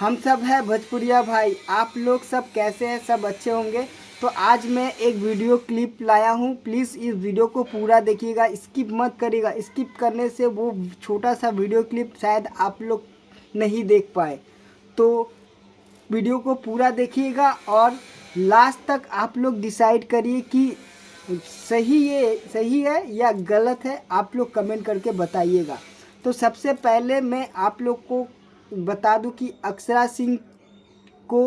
हम सब है भोजपुरिया भाई। आप लोग सब कैसे हैं? सब अच्छे होंगे। तो आज मैं एक वीडियो क्लिप लाया हूं। प्लीज़ इस वीडियो को पूरा देखिएगा, स्किप मत करिएगा। स्किप करने से वो छोटा सा वीडियो क्लिप शायद आप लोग नहीं देख पाए। तो वीडियो को पूरा देखिएगा और लास्ट तक आप लोग डिसाइड करिए कि सही है या गलत है। आप लोग कमेंट करके बताइएगा। तो सबसे पहले मैं आप लोग को बता दूं कि अक्षरा सिंह को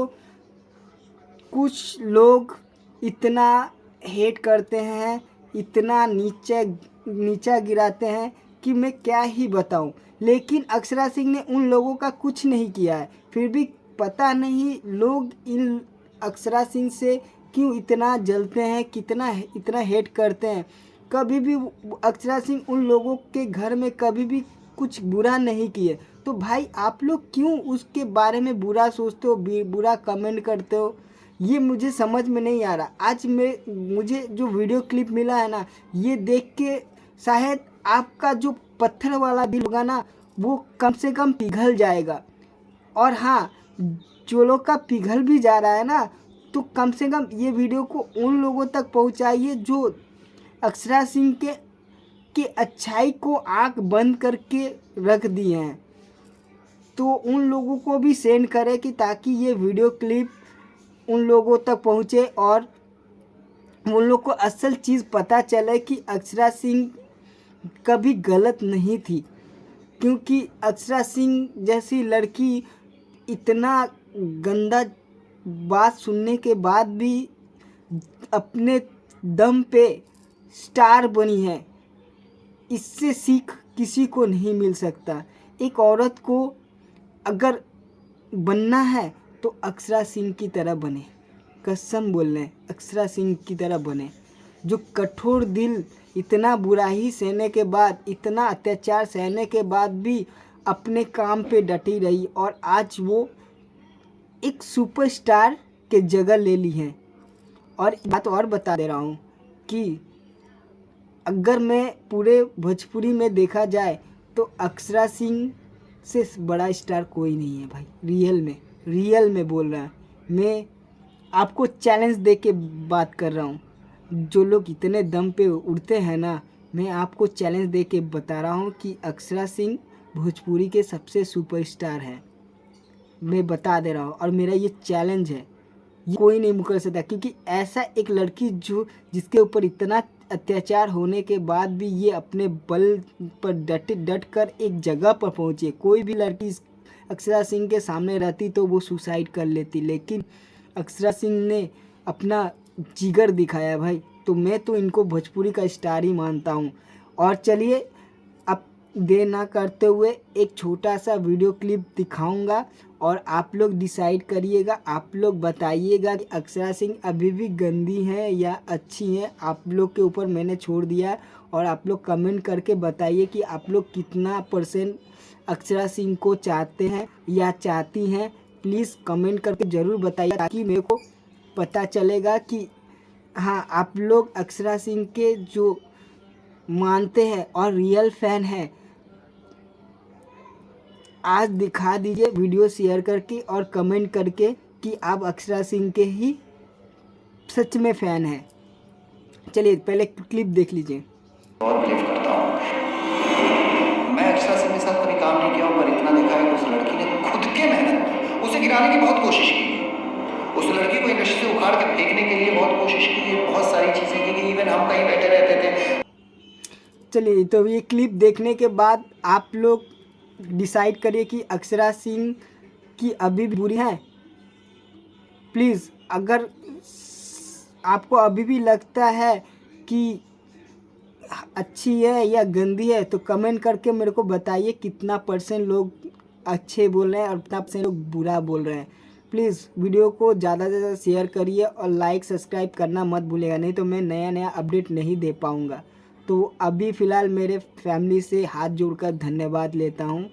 कुछ लोग इतना हेट करते हैं, इतना नीचा गिराते हैं कि मैं क्या ही बताऊं। लेकिन अक्षरा सिंह ने उन लोगों का कुछ नहीं किया है, फिर भी पता नहीं लोग इन अक्षरा सिंह से क्यों इतना जलते हैं, कितना इतना हेट करते हैं। कभी भी अक्षरा सिंह उन लोगों के घर में कभी भी कुछ बुरा नहीं किए, तो भाई आप लोग क्यों उसके बारे में बुरा सोचते हो, बुरा कमेंट करते हो? ये मुझे समझ में नहीं आ रहा। आज मुझे जो वीडियो क्लिप मिला है ना, ये देख के शायद आपका जो पत्थर वाला दिल होगा ना, वो कम से कम पिघल जाएगा। और हाँ, जो लोग का पिघल भी जा रहा है ना, तो कम से कम ये वीडियो को उन लोगों तक पहुंचाइए जो अक्षरा सिंह के अच्छाई को आंख बंद करके रख दिए हैं। तो उन लोगों को भी सेंड करें कि ताकि ये वीडियो क्लिप उन लोगों तक पहुँचे और उन लोग को असल चीज़ पता चले कि अक्षरा सिंह कभी गलत नहीं थी। क्योंकि अक्षरा सिंह जैसी लड़की इतना गंदा बात सुनने के बाद भी अपने दम पे स्टार बनी है। इससे सीख किसी को नहीं मिल सकता। एक औरत को अगर बनना है तो अक्षरा सिंह की तरह बने। कसम बोल रहे हैं, अक्षरा सिंह की तरह बने, जो कठोर दिल, इतना बुराई सहने के बाद, इतना अत्याचार सहने के बाद भी अपने काम पे डटी रही और आज वो एक सुपरस्टार के जगह ले ली है। और बात और बता दे रहा हूँ कि अगर मैं पूरे भोजपुरी में देखा जाए तो अक्षरा सिंह से बड़ा स्टार कोई नहीं है भाई। रियल में बोल रहा है। मैं आपको चैलेंज दे के बात कर रहा हूँ। जो लोग इतने दम पे उड़ते हैं ना, मैं आपको चैलेंज दे के बता रहा हूँ कि अक्षरा सिंह भोजपुरी के सबसे सुपरस्टार है। मैं बता दे रहा हूँ और मेरा ये चैलेंज है, ये कोई नहीं मुकर सकता। क्योंकि ऐसा एक लड़की जिसके ऊपर इतना अत्याचार होने के बाद भी ये अपने बल पर डट कर एक जगह पर पहुँचे। कोई भी लड़की अक्षरा सिंह के सामने रहती तो वो सुसाइड कर लेती, लेकिन अक्षरा सिंह ने अपना जिगर दिखाया भाई। तो मैं तो इनको भोजपुरी का स्टार ही मानता हूँ। और चलिए, अब देर ना करते हुए एक छोटा सा वीडियो क्लिप दिखाऊंगा और आप लोग डिसाइड करिएगा। आप लोग बताइएगा कि अक्षरा सिंह अभी भी गंदी है या अच्छी है। आप लोग के ऊपर मैंने छोड़ दिया और आप लोग कमेंट करके बताइए कि आप लोग कितना % अक्षरा सिंह को चाहते हैं या चाहती हैं। प्लीज़ कमेंट करके ज़रूर बताइए ताकि मेरे को पता चलेगा कि हाँ, आप लोग अक्षरा सिंह के जो मानते हैं और रियल फैन हैं। आज दिखा दीजिए वीडियो शेयर करके और कमेंट करके कि आप अक्षरा सिंह के ही सच में फ़ैन हैं। चलिए पहले क्लिप देख लीजिए। और बिलीव करता हूँ मैं अक्षरा सिंह के साथ कभी काम नहीं किया हूँ, पर इतना देखा है कि उस लड़की ने खुद के मेहनत उसे गिराने की बहुत कोशिश की है। उस लड़की को इंडस्ट्री से उखाड़ के फेंकने के लिए बहुत कोशिश की है, बहुत सारी चीज़ें की। इवन हम कहीं बैठे रहते थे। चलिए, तो ये क्लिप देखने के बाद आप लोग डिसाइड करिए कि अक्षरा सिंह की अभी भी बुरी है। प्लीज़, अगर आपको अभी भी लगता है कि अच्छी है या गंदी है तो कमेंट करके मेरे को बताइए कितना % लोग अच्छे बोल रहे हैं और कितना % लोग बुरा बोल रहे हैं। प्लीज़ वीडियो को ज़्यादा से ज़्यादा शेयर करिए और लाइक सब्सक्राइब करना मत भूलिएगा, नहीं तो मैं नया अपडेट नहीं दे पाऊँगा। तो अभी फ़िलहाल मेरे फैमिली से हाथ जोड़कर धन्यवाद लेता हूँ।